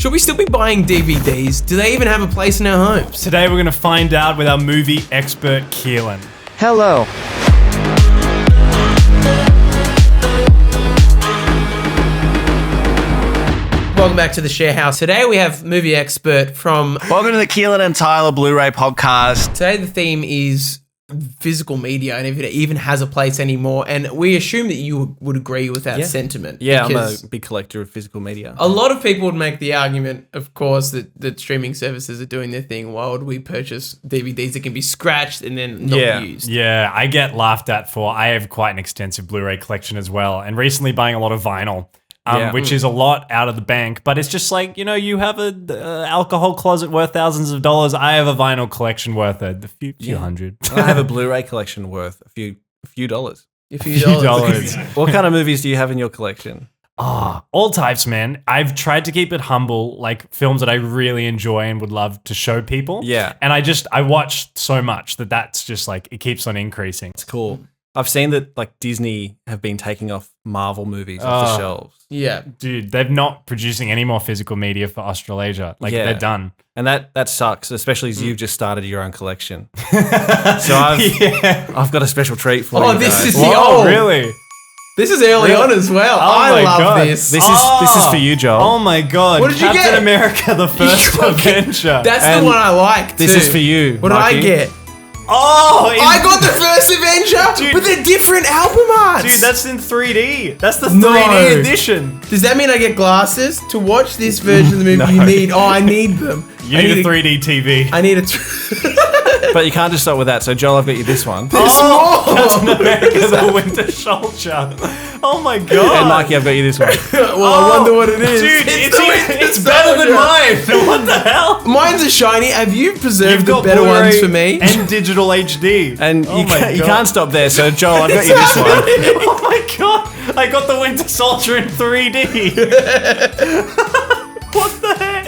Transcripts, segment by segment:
Should we still be buying DVDs? Do they even have a place in our homes? Today we're going to find out with our movie expert, Keelan. Hello. Welcome back to the Sharehouse. Today we have movie expert from... Welcome to the Keelan and Tyler Blu-ray podcast. Today the theme is physical media and if it even has a place anymore. And we assume that you would agree with that sentiment. Yeah, I'm a big collector of physical media. A lot of people would make the argument, of course, that streaming services are doing their thing. Why would we purchase DVDs that can be scratched and then not used? Yeah, I get laughed at for, I have quite an extensive Blu-ray collection as well. And recently buying a lot of vinyl. Which is a lot out of the bank, but it's just like, you know, you have an alcohol closet worth thousands of dollars. I have a vinyl collection worth a few hundred. I have a Blu-ray collection worth a few dollars. A few dollars. What kind of movies do you have in your collection? All types, man. I've tried to keep it humble, like films that I really enjoy and would love to show people. Yeah. And I watched so much that's just like, it keeps on increasing. It's cool. I've seen that like Disney have been taking off Marvel movies off the shelves. Yeah. Dude, they're not producing any more physical media for Australasia. Like, they're done. And that sucks, especially as you've just started your own collection. So I've got a special treat for you guys. This is really? This is early on as well. I love this. This is for you, Joel. Oh my god. What did you get? Captain America, the first Avenger. That's the one I like, This is for you, What did I get? I got the first Avenger, Dude. but they're different album arts. Dude, that's in 3D. That's the 3D edition. Does that mean I get glasses to watch this version of the movie? No. You need. I need them. You need a 3D TV. I need a. But you can't just start with that. So Joel, I've got you this one. Captain America, the Winter Soldier. Oh my god. And Mikey, I've got you this one. Well, I wonder what it is. Dude, it's better than mine. What the hell? Mine's a shiny. Have you preserved You've the got better Blu-ray ones for me? and digital HD. And Oh you my God. can't stop there. So Joel, I've got you this one. Oh my god. I got the Winter Soldier in 3D. What the heck?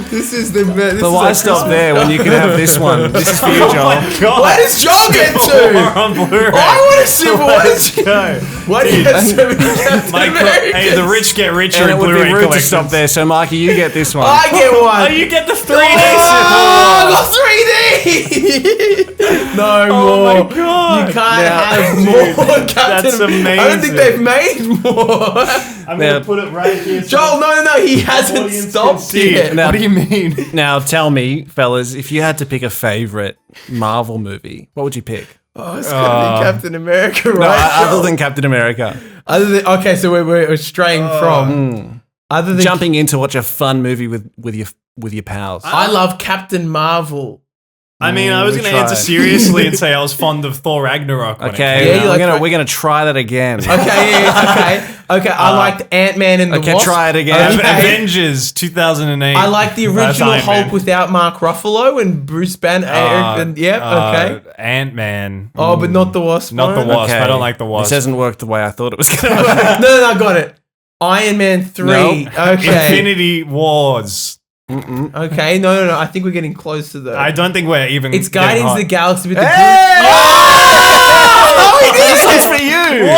This is the best. But why stop there when you can have this one? This is for you, Oh Joel. my god. Why does Joel get More two? on Blu-ray. I want to see what Let's is. go. Why do you have so many Captain Americas? Hey, the rich get richer And in it would be Blu-ray rude to collections. stop there. So Mikey, you get this one. I get one. Oh, you get the 3D. Oh, the 3D! No Oh more. my god. You can't Now- have Dude, more Captain. that's I don't think amazing. they've made more. I'm going to put it right here. so Joel, no, he hasn't audience can stopped see. yet. Now- What do you mean? Now tell me, fellas, if you had to pick a favorite Marvel movie, what would you pick? Oh, it's gonna be Captain America, No, right? other than Captain America. Okay, so we're straying from. Other than Jumping in to watch a fun movie with your pals. I love Captain Marvel. I mean, I was we going to answer tried. seriously and say I was fond of Thor Ragnarok. When it Okay, came Yeah, you out. like we're gonna try that again. Okay. I liked Ant-Man and the Okay, Wasp. try it again. Okay. Avengers 2008. I like the That's original Iron Hulk Man. without Mark Ruffalo and Bruce Banner. Okay. Ant-Man. Oh, but not the Wasp. Not the one? Wasp. I don't like the Wasp. This hasn't worked the way I thought it was gonna work. No, I got it. Iron Man 3. Nope. Okay. Infinity Wars. Okay. No. I think we're getting closer though. I don't think we're even. It's getting Guardians of hot. the Galaxy with the Oh, this one's for you.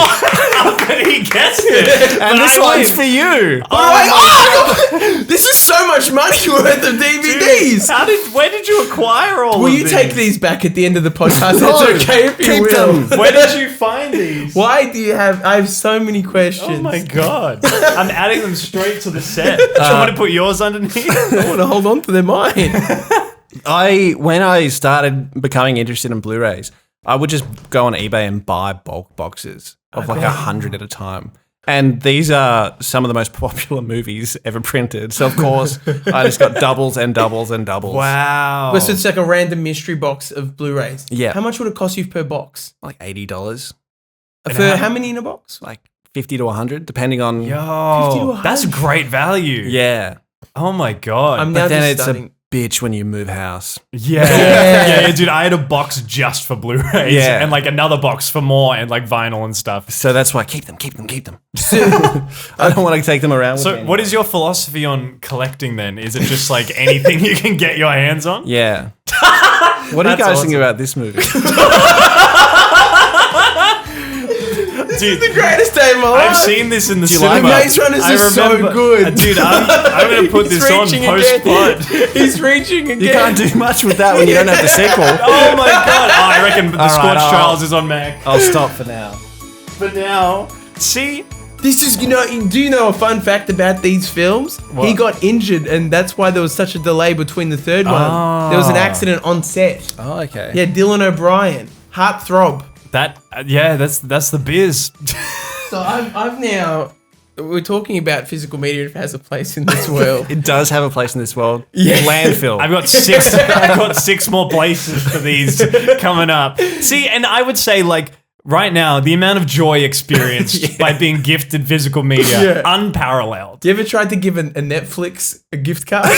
But he guessed it. And But this I one's win. for you. This is so much money worth of DVDs. Where did you acquire all Will of you these? take these back at the end of the podcast? No, That's okay if you keep will. them. Where did you find these? Why do you have? I have so many questions. Oh my god. I'm adding them straight to the set. Do you want to put yours underneath? I want to hold on to their mine. When I started becoming interested in Blu-rays, I would just go on eBay and buy bulk boxes of like 100 at a time. And these are some of the most popular movies ever printed. So of course, I just got doubles and doubles and doubles. Wow. So it's like a random mystery box of Blu-rays. Yeah. How much would it cost you per box? Like $80, For how many in a box? like 50 to 100, depending on. 50 to Yo, 100. that's great value. Yeah. Oh my god. I'm now But then just it's starting. a bitch when you move house. Yeah, dude. I had a box just for Blu-rays, Yeah. and like another box for more and like vinyl and stuff. So that's why keep them. I don't want to take them around with me. So, what is your philosophy on collecting then? Is it just like anything you can get your hands on? Yeah. What do you That's guys awesome. think about this movie? This is the greatest day of my life. I've seen this in the you cinema. like Maze Runner's I is so remember- good. Dude, I'm going to put He's this on reaching post-pod. again. He's reaching again. You can't do much with that when you don't have the sequel. Oh my god! Oh, I reckon the All right, Scorched I'll- Trials is on Mac. I'll stop for now. But now, see, This is, do you know a fun fact about these films? What? He got injured, and that's why there was such a delay between the third one. There was an accident on set. Oh, okay. Yeah, Dylan O'Brien, heartthrob. that's the biz. So I've now. We're talking about physical media if it has a place in this world. It does have a place in this world. Yeah. Landfill. I've got six more places for these coming up. See, and I would say like right now, the amount of joy experienced by being gifted physical media, unparalleled. You ever tried to give a Netflix a gift card? Dude,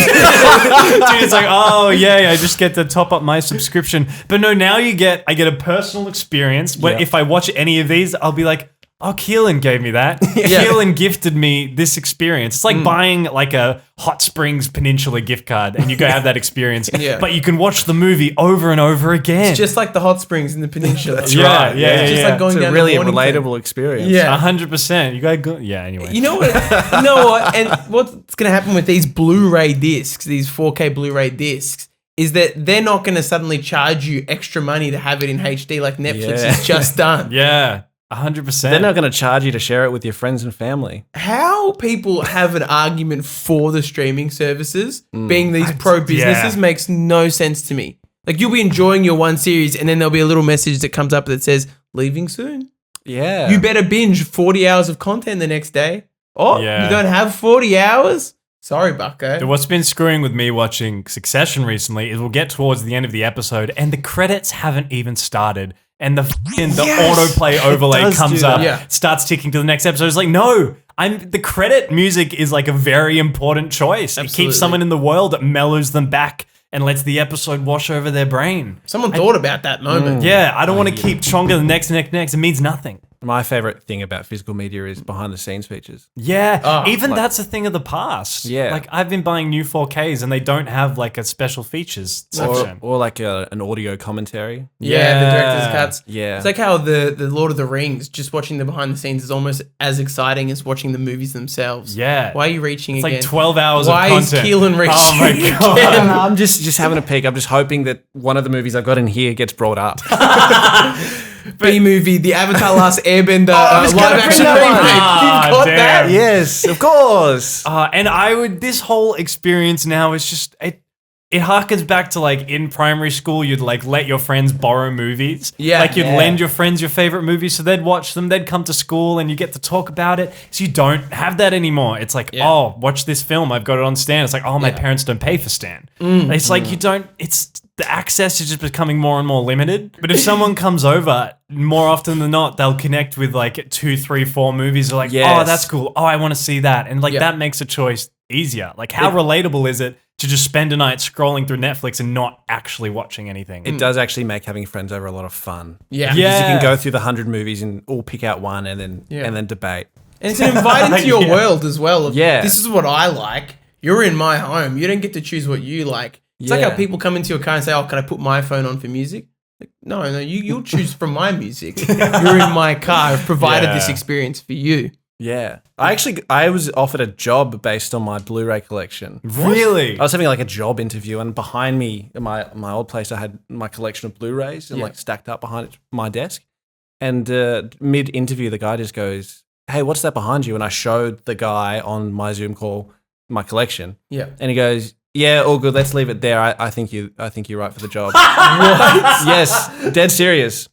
it's like, oh yeah, I just get to top up my subscription. But no, now I get a personal experience where if I watch any of these, I'll be like, oh, Keelan gave me that. Keelan gifted me this experience. It's like buying like a Hot Springs Peninsula gift card and you go have that experience. But you can watch the movie over and over again. It's just like the hot springs in the peninsula. That's right. Yeah, It's just yeah. like going It's down a really to Mornington. relatable experience. Yeah. 100%. You gotta go. Yeah, anyway. You know what? And what's going to happen with these Blu-ray discs, these 4K Blu-ray discs, is that they're not going to suddenly charge you extra money to have it in HD like Netflix has just done. Yeah, 100%. They're not going to charge you to share it with your friends and family. How people have an argument for the streaming services being these pro businesses makes no sense to me. Like, you'll be enjoying your one series and then there'll be a little message that comes up that says, leaving soon. Yeah. You better binge 40 hours of content the next day. Oh, Yeah. you don't have 40 hours? Sorry, bucko. What's been screwing with me watching Succession recently is we'll get towards the end of the episode and the credits haven't even started. And the autoplay overlay does comes do up, that. starts ticking to the next episode. It's like, no, the credit music is like a very important choice. It Absolutely. keeps someone in the world that mellows them back and lets the episode wash over their brain. Someone thought about that moment. Yeah, I don't want to keep stronger the next. It means nothing. My favorite thing about physical media is behind the scenes features. Yeah, even that's a thing of the past. Yeah. Like I've been buying new 4Ks and they don't have like a special features section. Or like an audio commentary. Yeah, the director's cuts. Yeah. It's like how the Lord of the Rings, just watching the behind the scenes is almost as exciting as watching the movies themselves. Yeah. Why are you reaching It's again? like 12 hours Why of is content. Keelan reaching Oh my God. again? I'm just having a peek. I'm just hoping that one of the movies I've got in here gets brought up. B-movie, the Avatar Last Airbender just live gotta action bring remake. that one. You've got damn. that? Yes, of course. And this whole experience now is just, it harkens back to like in primary school, you'd like let your friends borrow movies. Yeah. Like you'd Yeah. lend your friends your favorite movies so they'd watch them, they'd come to school and you get to talk about it. So you don't have that anymore. It's like, oh, watch this film. I've got it on Stan. It's like, oh, my parents don't pay for Stan. It's like the access is just becoming more and more limited. But if someone comes over, more often than not, they'll connect with like 2, 3, 4 movies. They're like, oh, Yes. that's cool. Oh, I want to see that. And like that makes a choice easier. Like how relatable is it to just spend a night scrolling through Netflix and not actually watching anything? It does actually make having friends over a lot of fun. Yeah. Yeah. Because you can go through the 100 movies and all pick out one and then debate. And it's an invite into your Yeah. world as well. Of, Yeah. This is what I like. You're in my home. You don't get to choose what you like. It's like Yeah. how people come into your car and say, oh, can I put my phone on for music? Like, no, you'll choose from my music. You're in my car. I've provided this Yeah. experience for you. Yeah. I was offered a job based on my Blu-ray collection. Really? I was having like a job interview, and behind me, in my old place, I had my collection of Blu-rays and like stacked up behind my desk. And mid-interview, the guy just goes, "Hey, what's that behind you?" And I showed the guy on my Zoom call my collection, Yeah. and he goes, "Yeah, all good. Let's leave it there. I think you're right for the job." What? Yes, dead serious.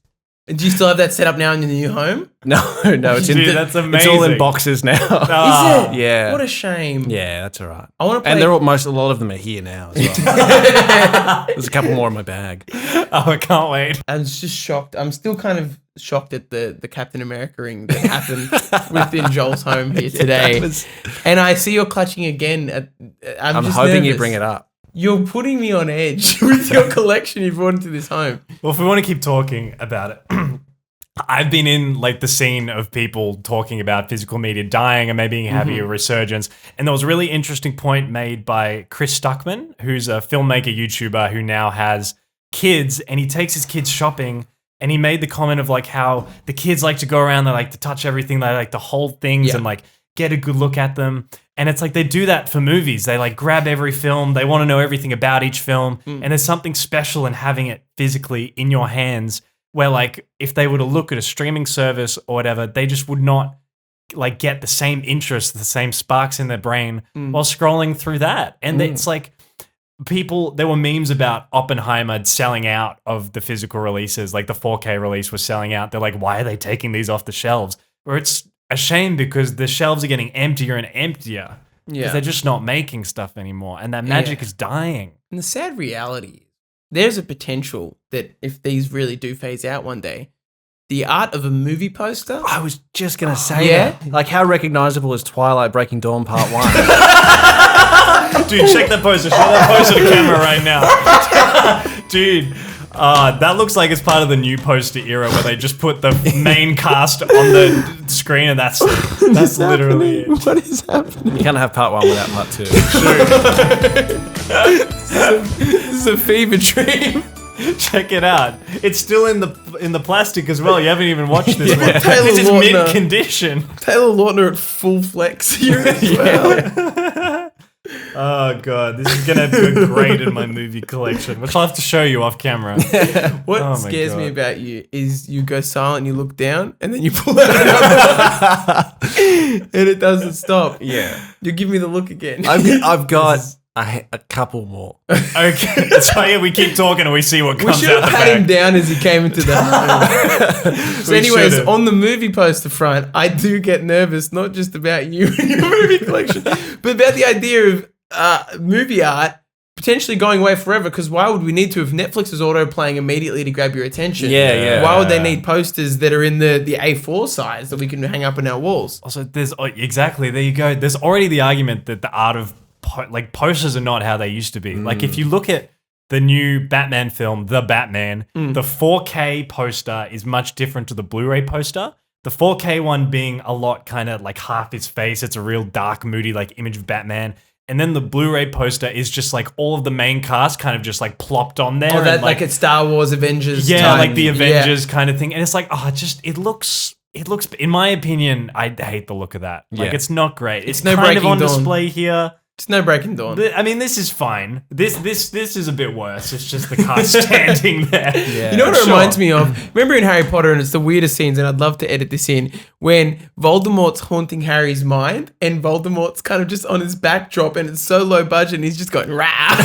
And do you still have that set up now in your new home? No, it's in. Dude, that's It's all in amazing. boxes now. Ah. Is it? Yeah. What a shame. Yeah, that's all right. I want to play. And a lot of them are here now as well. There's a couple more in my bag. Oh, I can't wait. I'm just shocked. I'm still kind of shocked at the Captain America ring that happened within Joel's home here today. And I see you're clutching again. I'm just hoping you nervous. bring it up. You're putting me on edge with your collection you brought into this home. Well, if we want to keep talking about it, I've been in like the scene of people talking about physical media dying and maybe having a resurgence. And there was a really interesting point made by Chris Stuckman, who's a filmmaker, YouTuber who now has kids, and he takes his kids shopping and he made the comment of like how the kids like to go around, they like to touch everything, they like to hold things and like get a good look at them. And it's like they do that for movies. They like grab every film. They want to know everything about each film. And there's something special in having it physically in your hands where like if they were to look at a streaming service or whatever, they just would not like get the same interest, the same sparks in their brain while scrolling through that. And it's like there were memes about Oppenheimer selling out of the physical releases. Like the 4K release was selling out. They're like, why are they taking these off the shelves? Where it's a shame because the shelves are getting emptier and emptier because they're just not making stuff anymore, and that magic is dying. And the sad reality is there's a potential that if these really do phase out one day, the art of a movie poster. I was just going to say that. Like, how recognizable is Twilight Breaking Dawn Part 1? Dude, check that poster. Show that poster to camera right now. Dude, that looks like it's part of the new poster era where they just put the main cast on the screen and that's literally it. What is happening? You can't have Part 1 without Part 2. This is a fever dream. Check it out. It's still in the plastic as well. You haven't even watched this one. Taylor This is Lautner. mint condition. Taylor Lautner at full flex here as well. Oh god, this is gonna be great in my movie collection, which I'll have to show you off camera. What Oh my scares me God. about you is you go silent, you look down, and then you pull out another and it doesn't stop. Yeah. You give me the look again. I've got a couple more. Okay, so yeah, we keep talking and we see what We comes should out have the pat him back. down as he came into the home. So We anyways, should've. on the movie poster front, I do get nervous, not just about you and your movie collection, but about the idea of movie art potentially going away forever, because why would we need to if Netflix is auto-playing immediately to grab your attention? Yeah. Why would they need posters that are in the A4 size that we can hang up on our walls? Also, exactly, there you go. There's already the argument that the art of posters are not how they used to be. Like if you look at the new Batman film, The Batman, the 4K poster is much different to the Blu-ray poster. The 4K one being a lot kind of like half his face. It's a real dark, moody like image of Batman. And then the Blu-ray poster is just like all of the main cast kind of just like plopped on there. Oh, that and, like it's Star Wars Avengers. yeah, type. like the Avengers kind of thing. And it's like, it looks, in my opinion, I hate the look of that. Like Yeah. it's not great. It's no kind of Breaking on Dawn. display here. It's no Breaking Dawn. I mean, this is fine. This is a bit worse. It's just the cast standing there. Yeah. You know what it Sure. reminds me of? Remember in Harry Potter, and it's the weirdest scenes, and I'd love to edit this in, when Voldemort's haunting Harry's mind, and Voldemort's kind of just on his backdrop, and it's so low budget, and he's just going, rah.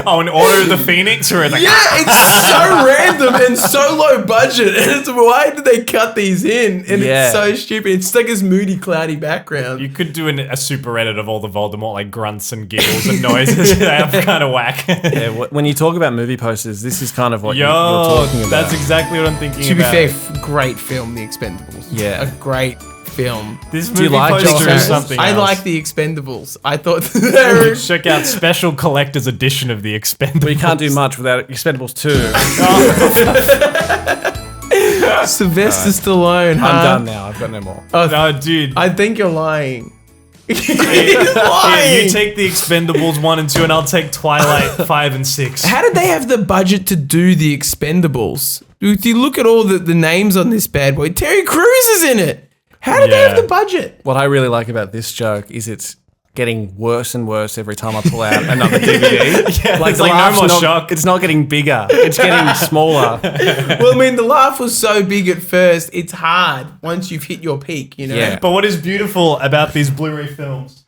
Oh, in Order of the Phoenix? Or like, Yeah, it's so random and so low budget. And it's, why did they cut these in? And Yeah. it's so stupid. It's like this moody, cloudy background. You could do a super edit of all the Voldemort like grunts and giggles and noises. They have kind of whack. Yeah, when you talk about movie posters, this is kind of what you're Yo, talking about. that's exactly what I'm thinking To be about. fair, great film, The Expendables. Yeah. A great film. This Do you movie like poster Josh is Harris? something I else. like The Expendables. I thought they were Check out special collector's edition of the Expendables. But you can't do much without Expendables 2. Sylvester Stallone. I'm huh? done now. I've got no more. Oh, No, dude. I think you're lying. He's Here, lying. you take the Expendables 1 and 2, and I'll take Twilight 5 and 6. How did they have the budget to do The Expendables? If you look at all the names on this bad boy, Terry Crews is in it. How did they Yeah. have the budget? What I really like about this joke is it's getting worse and worse every time I pull out another DVD. Yeah, it's the like no laugh's more not- shock. It's not getting bigger. It's getting smaller. Well, I mean, the laugh was so big at first, it's hard once you've hit your peak, you know? Yeah. But what is beautiful about these Blu-ray films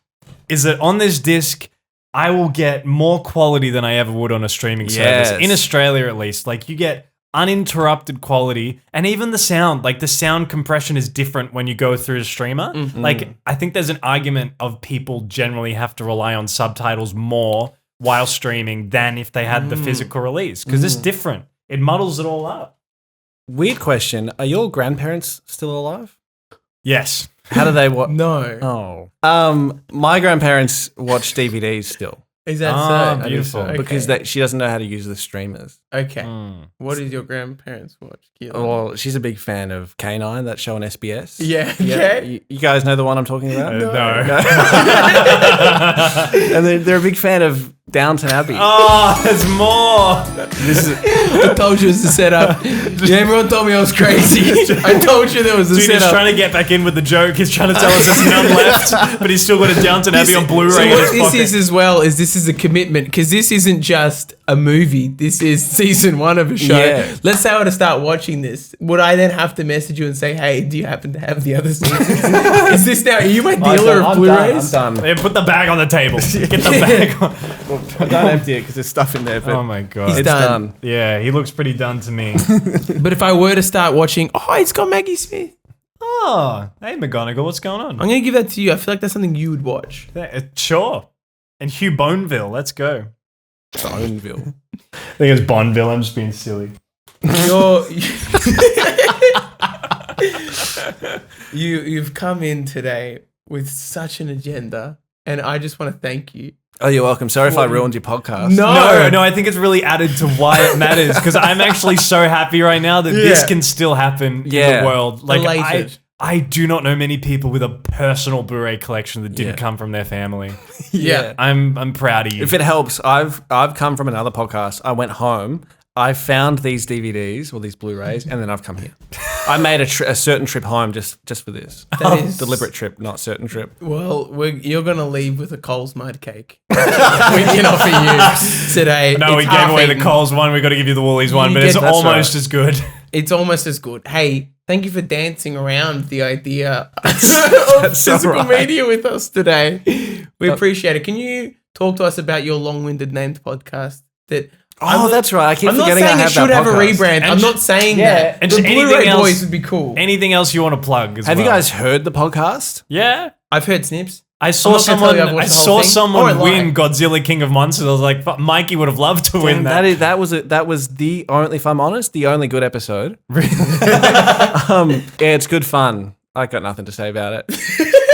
is that on this disc, I will get more quality than I ever would on a streaming service. Yes. In Australia, at least. Like, you get uninterrupted quality, and even the sound. Like, the sound compression is different when you go through a streamer. Like, I think there's an argument of people generally have to rely on subtitles more while streaming than if they had the physical release, because it's different. It muddles it all up. Weird question. Are your grandparents still alive? Yes. How do they watch? No. Oh. My grandparents watch DVDs still Is that Ah, so? beautiful. Okay. because she doesn't know how to use the streamers. Okay. What did your grandparents watch? Keelan? Well, she's a big fan of K9, that show on SBS. Yeah. Yeah. Okay. You guys know the one I'm talking about? No. And they're a big fan of Downton Abbey. Oh, there's more. I told you it was a setup. Yeah, everyone told me I was crazy. I told you there was a Dude, setup. he's trying to get back in with the joke. He's trying to tell us there's none left, but he's still got a Downton Abbey on Blu-ray So in what his this pocket. is as well is this is a commitment because this isn't just a movie. This is season 1 of a show. Yeah. Let's say I were to start watching this. Would I then have to message you and say, hey, do you happen to have the other seasons? Is this now, are you my dealer of Blu-rays? I'm done. Yeah, put the bag on the table. Get the bag on. Don't empty it because there's stuff in there. But Oh my god. He's it's done. done. Yeah, he looks pretty done to me. But if I were to start watching, oh, it's got Maggie Smith. Oh, hey McGonagall, what's going on? I'm going to give that to you. I feel like that's something you would watch. Sure. And Hugh Boneville, let's go. Boneville. I think it's Bonville. I'm just being silly. You've come in today with such an agenda, and I just want to thank you. Oh, you're welcome. Sorry if I ruined your podcast. No, I think it's really added to why it matters because I'm actually so happy right now that this can still happen in the world. Like Elated. I do not know many people with a personal Blu-ray collection that didn't come from their family. Yeah. I'm proud of you. If it helps, I've come from another podcast. I went home. I found these DVDs or these Blu-rays, and then I've come here. I made a certain trip home just for this. That is Deliberate trip, not certain trip. Well, you're going to leave with a Coles mud cake. We can offer you today. No, we It's gave half away the eaten. Coles one. We got to give you the Woolies one, You but it's get- That's almost right. as good. It's almost as good. Hey, thank you for dancing around the idea of That's physical all right. media with us today. We appreciate it. Can you talk to us about your long-winded named podcast that... Oh, that's right. I keep I'm not forgetting saying I it have should that have a podcast. rebrand. I'm not saying that. and the just anything Blu-ray else- Boys would be cool. Anything else you want to plug as Have well? you guys heard the podcast? Yeah. I've heard snips. I I'm saw not gonna tell you I've watched the whole thing. someone Or I win lied. Godzilla King of Monsters. I was like, fuck, Mikey would have loved to win that. That was the only, if I'm honest, the only good episode. Yeah, it's good fun. I got nothing to say about it.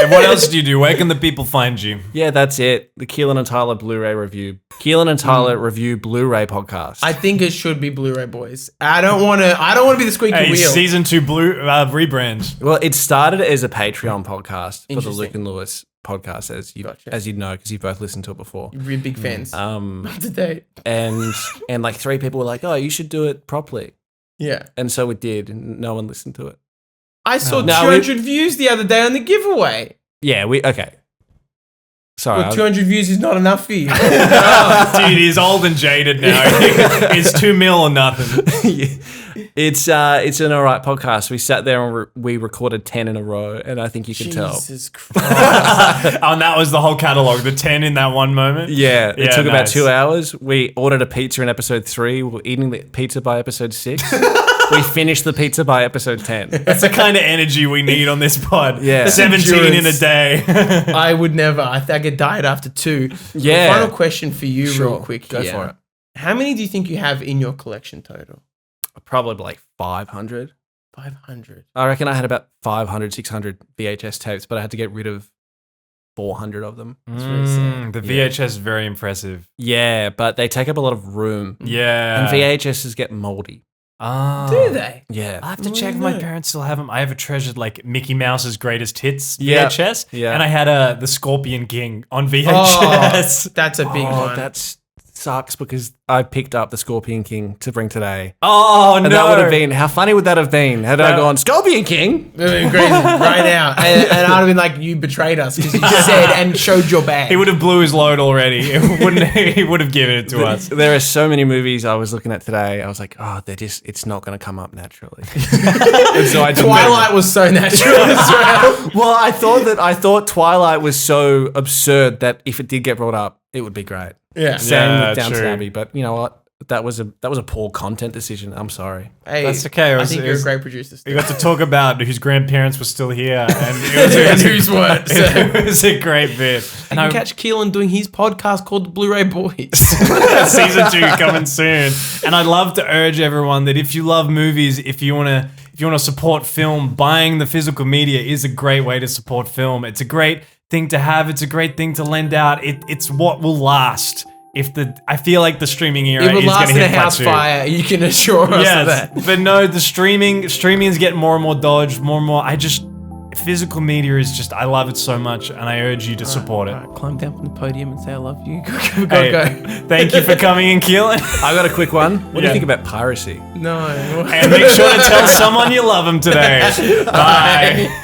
And what else do you do? Where can the people find you? Yeah, that's it. The Keelan and Tyler Blu-ray review. Keelan and Tyler review Blu-ray podcast. I think it should be Blu-ray Boys. I don't want to be the squeaky Hey, wheel. season 2 rebrand. Well, it started as a Patreon podcast for the Interesting. Luke and Lewis podcast, Gotcha. as you know, because you've both listened to it before. We're big fans. Um, Up to date. and like 3 people were like, "Oh, you should do it properly," Yeah. and so we did. And no one listened to it. I saw No, 200 views the other day on the giveaway. Yeah, okay. Sorry, Well, 200 views is not enough for you. Dude, he's old and jaded now. It's 2 mil or nothing. it's an alright podcast. We sat there and we recorded 10 in a row, and I think you can tell. Jesus Christ. And that was the whole catalog, the 10 in that one moment. Yeah, it Yeah, took about nice. 2 hours. We ordered a pizza in episode 3. We were eating the pizza by episode 6. We finished the pizza by episode 10. That's the kind of energy we need on this pod. Yeah. 17 in a Endurance. day. I would never. I think I get died after 2. Yeah. Final question for you real quick. Go here. for it. How many do you think you have in your collection total? Probably like 500. 500. I reckon I had about 500, 600 VHS tapes, but I had to get rid of 400 of them. very sad. The VHS is very impressive. Yeah, but they take up a lot of room. Yeah. And VHSs get moldy. Ah. Do they? Yeah. I have to Oh, check if my no. parents still have them. I have a treasured like Mickey Mouse's greatest hits Yeah. VHS. Yeah. And I had the Scorpion King on VHS. Oh, that's a big one. That sucks because I picked up the Scorpion King to bring today. Oh, And no. that would have been, how funny would that have been? Had I gone, Scorpion King? It would have been crazy right now. And I'd have been like, you betrayed us because you said and showed your bag. He would have blew his load already. He would have given it to us. There are so many movies I was looking at today. I was like, oh, it's not going to come up naturally. And so I didn't- Twilight was so natural as well. Well, I thought Twilight was so absurd that if it did get brought up, it would be great. Yeah. Same Yeah, with Downton true. Abbey, but you know what? That was a poor content decision. I'm sorry. Hey, That's okay. I think you're a great producer. We Still. got to talk about whose grandparents were still here. And it And whose weren't, so. It was a great bit. You And can catch Keelan doing his podcast called The Blu-ray Boys. season 2 coming soon. And I'd love to urge everyone that if you love movies, if you want to support film, buying the physical media is a great way to support film. It's a great thing to have. It's a great thing to lend out. It's what will last. I feel like the streaming era It would is going last to in a hit house plateau. fire. You can assure us of Yes, that. but no, the streaming is getting more and more dodged, more and more. physical media is just, I love it so much, and I urge you to support it. All right, climb down from the podium and say I love you. Hey, thank you for coming in, Keelan. I got a quick one. What do you think about piracy? No. And make sure to tell someone you love them today. Bye.